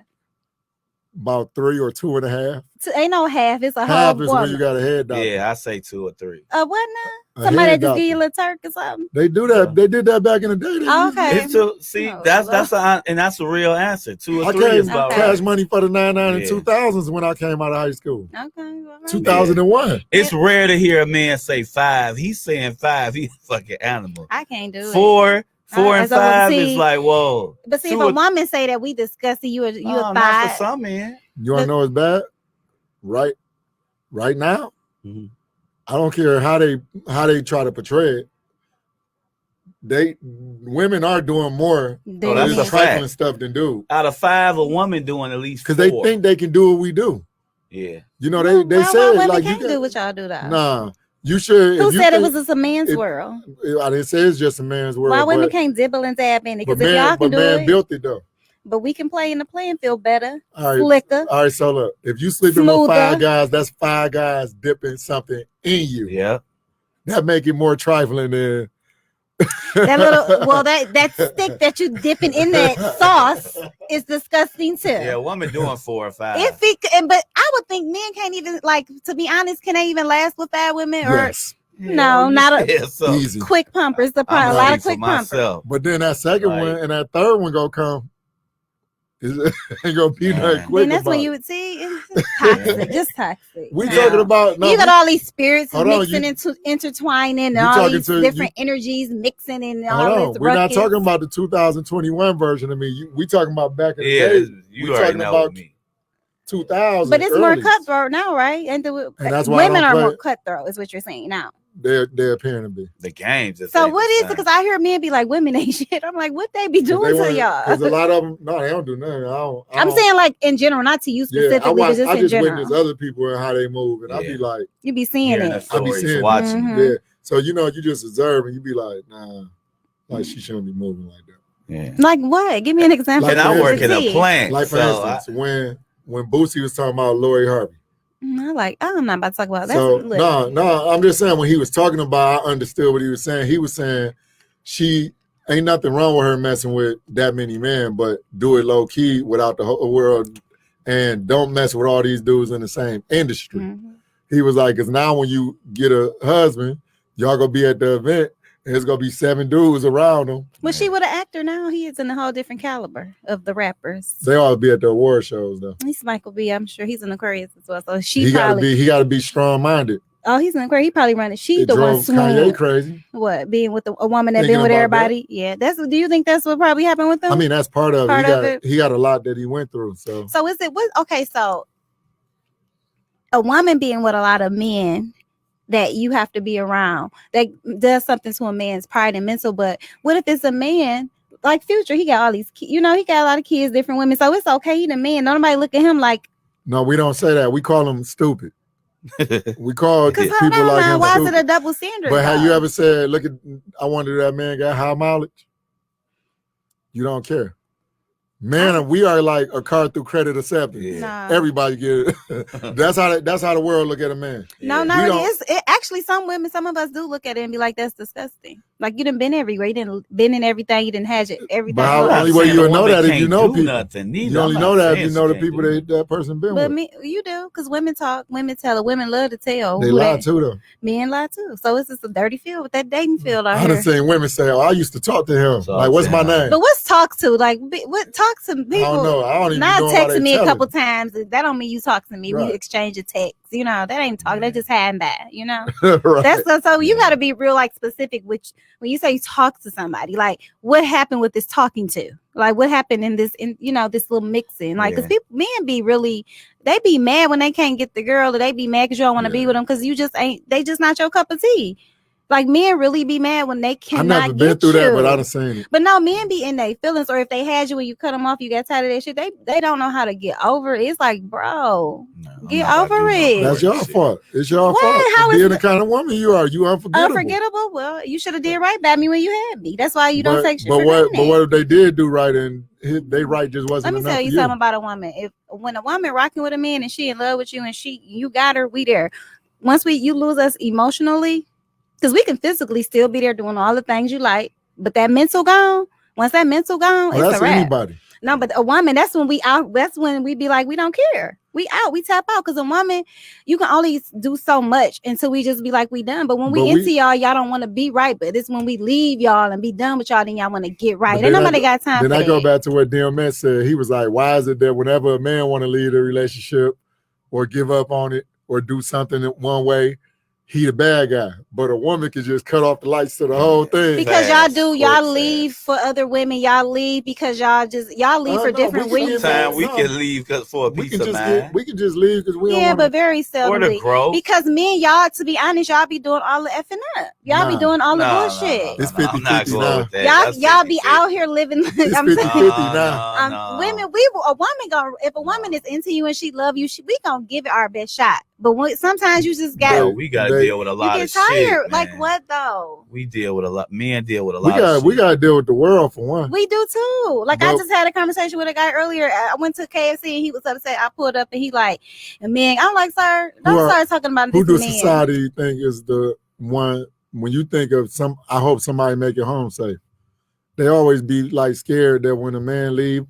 About 3 or 2.5. Ain't no half. It's a half whole is when you got a head doctor. Yeah, I say 2 or 3. What now? Somebody that just give you a little Turk or something. They do that. They did that back in the day. Okay. That's a real answer. 2 or 3 is about cash money for the 99 and 2000s when I came out of high school. Okay. 2001. It's rare to hear a man say 5. He's saying 5. He's a fucking animal. I can't do it. 4 and 5 is like whoa. But see, if a woman say that we discussing you a 5. Not for some men. You want to know it's bad? right now, I don't care how they try to portray it. Women are doing more that's a trifling fact. stuff than dudes. Out of 5, a woman doing at least 4. Because they think they can do what we do. Yeah. You know, they say women like can't do what y'all do though. Nah. You should. Who said it was just a man's world? I didn't say it's just a man's world. Why women can't dibble and dab in it? Because if y'all can do man it, built it though. But we can play in the playing field better, right, slicker. All right, so look, if you sleeping with 5 guys, that's 5 guys dipping something in you. Yeah, that make it more trifling than that little. That stick that you dipping in that sauce is disgusting too. Yeah, a woman doing 4 or 5. But I would think men can't even, like, to be honest, can they even last with 5 women? Or yes. No, not easy. Quick pumpers. The problem, a lot of quick pumpers. But then that second one and that third one gonna come. It ain't gonna be nothing quick. And that's when you would see toxic, just toxic. We talking about you got all these spirits mixing into intertwining, and all these different energies mixing in all this. We're not talking about the 2021 version of me. We talking about back in the day. You already know about me. 2000. But it's more cutthroat now, right? And that's why women are more cutthroat, is what you're saying now. They're appearing to be. The games. So what is it? Because I hear men be like, women ain't shit. I'm like, what they be doing to y'all? Because a lot of them, no, they don't do nothing. I'm saying like in general, not to you specifically, but just in general. I just witness other people and how they move, and I be like, you be seeing it. I be seeing watching. Yeah. So you just observe, and you be like, nah, like she shouldn't be moving like that. Yeah. Like what? Give me an example. And I work in a plant. Like for instance, when Boosie was talking about Lori Harvey. I'm not about to talk about that. So no, I'm just saying when he was talking about, I understood what he was saying. He was saying she ain't nothing wrong with her messing with that many men, but do it low key without the whole world, and don't mess with all these dudes in the same industry. Mm-hmm. He was like, because now when you get a husband, y'all gonna be at the event. There's gonna be 7 dudes around him. Well, she with an actor now. He is in a whole different caliber of the rappers. They all be at the award shows though. He's Michael B. I'm sure he's in Aquarius as well. So he gotta be strong minded. Oh, he's in Aquarius. He probably running. She the one swooned. Kanye crazy. What, being with a woman that been with everybody? That? Yeah, do you think that's what probably happened with him? I mean, that's part of it. He got a lot that he went through. So is it what? Okay, so a woman being with a lot of men that you have to be around, that does something to a man's pride and mental. But what if it's a man like Future? He got all these, he got a lot of kids, different women. So it's okay. He the man. Nobody look at him like. No, we don't say that. We call him stupid. We call people like him why stupid. Is it a double standard? But have you ever said, look at, I wonder that man got high mileage? You don't care. Man, we are like a card through credit acceptance. Yeah. No. Everybody get it. That's how the world look at a man. No, actually some of us do look at it and be like, that's disgusting. Like you done been everywhere. You didn't been in everything. You didn't have everything. But the only way you know that is you know people. You only know that if you know the people that person been with. But you do, because women talk, women tell, women love to tell. They lie too though. Men lie too. So it's just a dirty field with that dating field out here. I done seen women say, "Oh, I used to talk to him." Like, what's my name? But what's talk to? Like, what talk to people? I don't know. I don't even not know texting me a couple times. That don't mean you talk to me. Right. We exchange a text. That ain't talking. That just hiding that. Right. That's so you got to be real specific. Which when you say you talk to somebody, like what happened with this talking to? Like what happened in this this little mixing? Like because men be really, they be mad when they can't get the girl, or they be mad because you don't want to be with them because you just ain't. They just not your cup of tea. Like men really be mad when they cannot. I've never been through that, but I done seen it. But no, men be in their feelings, or if they had you and you cut them off, you got tired of that shit. They don't know how to get over it. It's like, bro, get over it. That's your fault. It's your fault. How being the kind of woman you are, you unforgettable. Unforgettable. Well, you should have did right by me when you had me. That's why you don't take shit. But what if they did do right and they right just wasn't enough? Let me tell you something about a woman. When a woman rocking with a man and she in love with you and you got her, we there. Once you lose us emotionally. Because we can physically still be there doing all the things you like, but that mental gone. Once that mental gone, it's a wrap. Anybody. No, but a woman, that's when we out. That's when we be like, we don't care. We out. We tap out. Because a woman, you can only do so much until we just be like, we done. But when we into y'all don't want to be right. But it's when we leave y'all and be done with y'all, then y'all want to get right. And nobody got time for that. Then I go back to what DMS said. He was like, why is it that whenever a man want to leave a relationship or give up on it or do something one way, he the bad guy, but a woman could just cut off the lights to the whole thing. Because y'all leave for other women. Y'all leave because y'all leave for different reasons. Sometimes we can leave for a piece of mind. We can just leave because we don't want but very seldom. Or the growth. Because men, y'all, to be honest, y'all be doing all the effing up. Y'all be doing all the bullshit. It's 50-50 now. Y'all be out here living. It's 50-50 now. Women, if a woman is into you and she love you, we gonna give it our best shot. But sometimes you just got. We gotta deal with a lot of shit. You get tired. Like what though? We deal with a lot. Men deal with a lot of shit. We gotta deal with the world for one. We do too. Like I just had a conversation with a guy earlier. I went to KFC and he was upset. I pulled up and he like, and man, I'm like, sir, don't start talking about this. Who do society think is the one when you think of some? I hope somebody make it home safe. They always be like scared that when a man leave,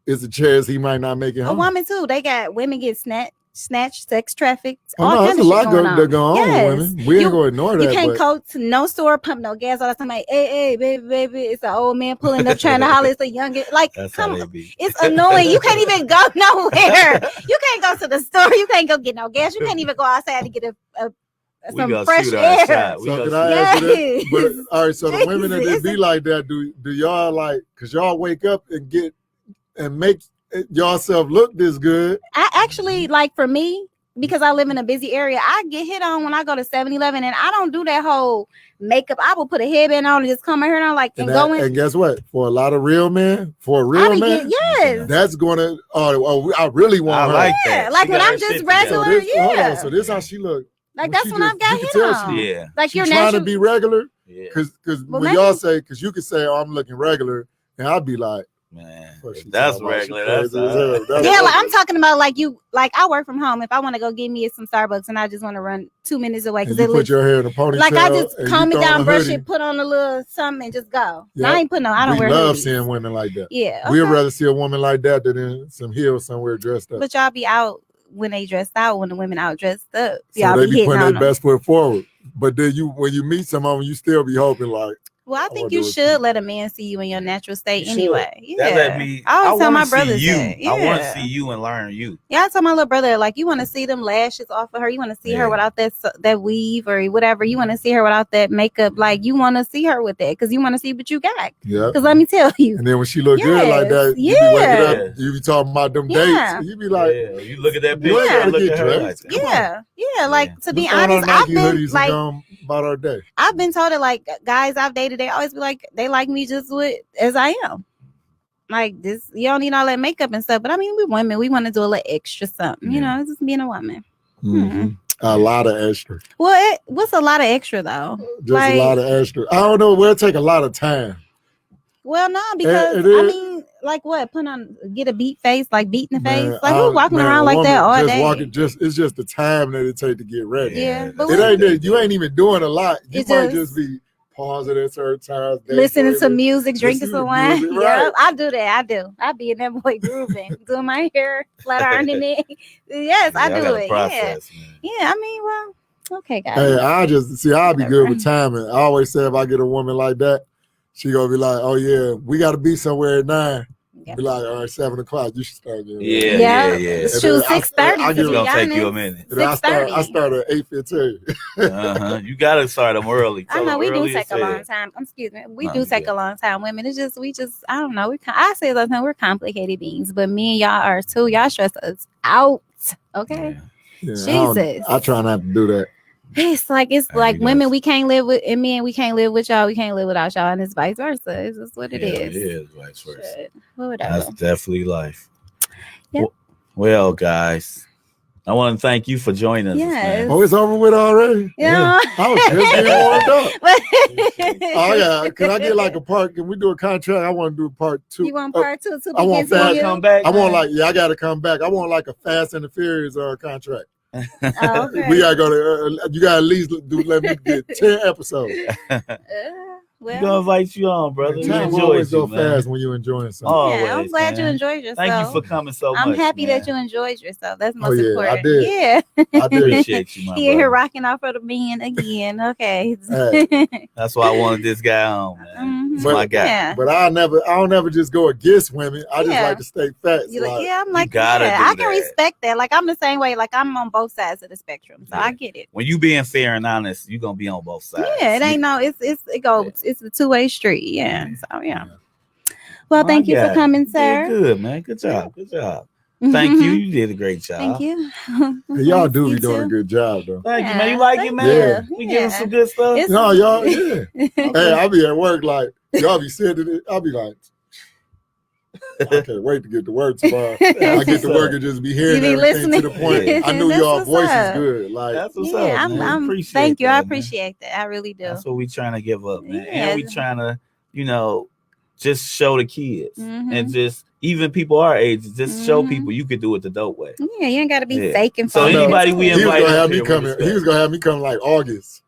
it's a chance he might not make it home. A woman too. They got women get snatched, sex trafficked. There's a lot going on with women. We ain't gonna ignore that. You can't go to no store, pump no gas all the time. Like, hey, baby, it's an old man pulling up trying to holler. It's a younger. Like, come on. It's annoying. You can't even go nowhere. You can't go to the store. You can't go get no gas. You can't even go outside to get some fresh air. So can I answer that? But, all right, so the women that be like that, do y'all like? Because y'all wake up and get and make yourself look this good. I actually, like, for me, because I live in a busy area, I get hit on when I go to 7-Eleven, and I don't do that whole makeup. I will put a headband on and just come here and I'm like, and go in. And guess what? For a lot of real men, yes, that's gonna. I really want her. Like that. Like when I'm just regular. So this how she look. Like that's when I've got hit on. Yeah. Like you're trying to be regular. Yeah. Because when y'all say, because you can say, oh, I'm looking regular, and I'll be like, man, that's regular. That's like I'm talking about like you. Like I work from home. If I want to go get me some Starbucks and I just want to run 2 minutes away because you put your hair in a ponytail. Like I just calm it down, brush it, put on a little something, and just go. Yep. I ain't put no. I don't wear. We love hoodies. seeing women like that. Yeah, okay. We'd rather see a woman like that than in some heels somewhere dressed up. But y'all be out when they dressed out. When the women out dressed up, so y'all they be putting their best foot forward. But then when you meet some of them, you still be hoping like. Well, I think you should let a man see you in your natural state anyway. Yeah. I always tell my brothers that. I want to see you and learn you. Yeah, I tell my little brother, like, you want to see them lashes off of her. You want to see her without that weave or whatever. You want to see her without that makeup. Like, you want to see her with that because you want to see what you got. Yeah. Because let me tell you. And then when she look good like that, you be waking up, you be talking about them dates. You be like, you look at that picture. You look at her like that. Yeah. Like, to be honest, I've been like, about our day. I've been told that like guys I've dated, they always be like, they like me just as I am. Like this, you don't need all that makeup and stuff. But I mean, we women, we want to do a little extra something, you know, just being a woman. Mm-hmm. A lot of extra. Well, what's a lot of extra though? Just like, a lot of extra. I don't know. It'll take a lot of time. Well, no, because I mean, like what? Get a beat face, like beating the face. Like who's walking around like that all day? It's just the time that it takes to get ready. Yeah, but it ain't that you ain't even doing a lot. You might just be pausing at certain times, listening to music, drinking some wine. Music, right. Yeah, I do that. I do. I be in that boy grooving, doing my hair, flat ironing it. Yes, I do it. Process, yeah. I mean, well, okay, guys. Hey, I'll be good with timing. I always say if I get a woman like that, she gonna be like, oh yeah, we gotta be somewhere at 9. Be like, all right, 7 o'clock. You should start getting ready. It's true. 6:30. It's gonna take you a minute. 6:30. I start at 8:15. You gotta start them early. I know we do take a long time. Excuse me. We do take a long time. Women, it's just I don't know. I say all the time we're complicated beings, but me and y'all are too. Y'all stress us out. Okay. Yeah, Jesus. I try not to do that. It's like women we can't live with, and men we can't live with y'all. We can't live without y'all, and it's vice versa. It's just what it is. It is vice versa. Well, whatever. That's definitely life. Yep. Well, guys, I want to thank you for joining us. Yes. Oh, it's over with already. Yeah. I was just getting warmed up. Oh yeah. Can I get like a part? Can we do a contract? I want to do part 2. You want part 2? I want fast. Come back. I want I got to come back. I want like a Fast and the Furious contract. Oh, okay. We gotta go to. You gotta at least let me get 10 episodes. We're gonna invite you on, brother. Time always go fast when you're enjoying something. Always, yeah, I'm glad you enjoyed yourself. Thank you for coming so much. I'm happy that you enjoyed yourself. That's most important. I did. Yeah, I did. Appreciate you, my He here rocking off for the men again. Okay. That's why I wanted this guy on, man. my guy. Yeah. But I don't never just go against women. I just like to stay facts. I'm like, I can respect that. Like, I'm the same way. Like, I'm on both sides of the spectrum, so I get it. When you being fair and honest, you're gonna be on both sides. Yeah, it ain't it's a two-way street. Yeah. So Well, thank you for coming, sir. Good, man. Good job. Good job. Thank you. You did a great job. Thank you. Hey, y'all do be doing a good job, though. Thank you, man. You like it, man? Yeah. We give some good stuff. No, y'all, Hey, I be at work like, y'all be sitting it. I'll be like, I can't wait to get to work tomorrow. I get to work and just be hearing everything to the point. I knew y'all voice is good. Like, that's what's up, man. Thank you. I appreciate that. I really do. That's what we trying to give up, man. And we trying to, just show the kids and just even people our age, just show people you could do it the dope way. Yeah, you ain't got to be faking. So anybody we invite, he was gonna have me come like August.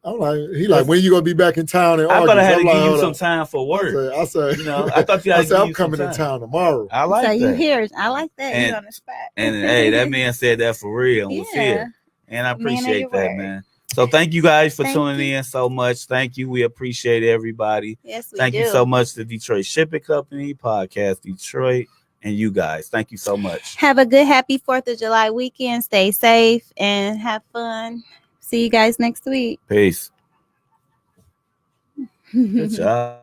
I'm like, when you gonna be back in town in August? I had to give you some time for work. I said, I thought you had to give I'm coming in town tomorrow. I like that. So you here? I like that. And, you on the spot. And hey, that man said that for real. Was here, and I appreciate that, man. So thank you guys for tuning in so much. Thank you. We appreciate everybody. Yes, we do. Thank you so much to Detroit Shipping Company, Podcast Detroit, and you guys. Thank you so much. Have a good, happy 4th of July weekend. Stay safe and have fun. See you guys next week. Peace. Good job.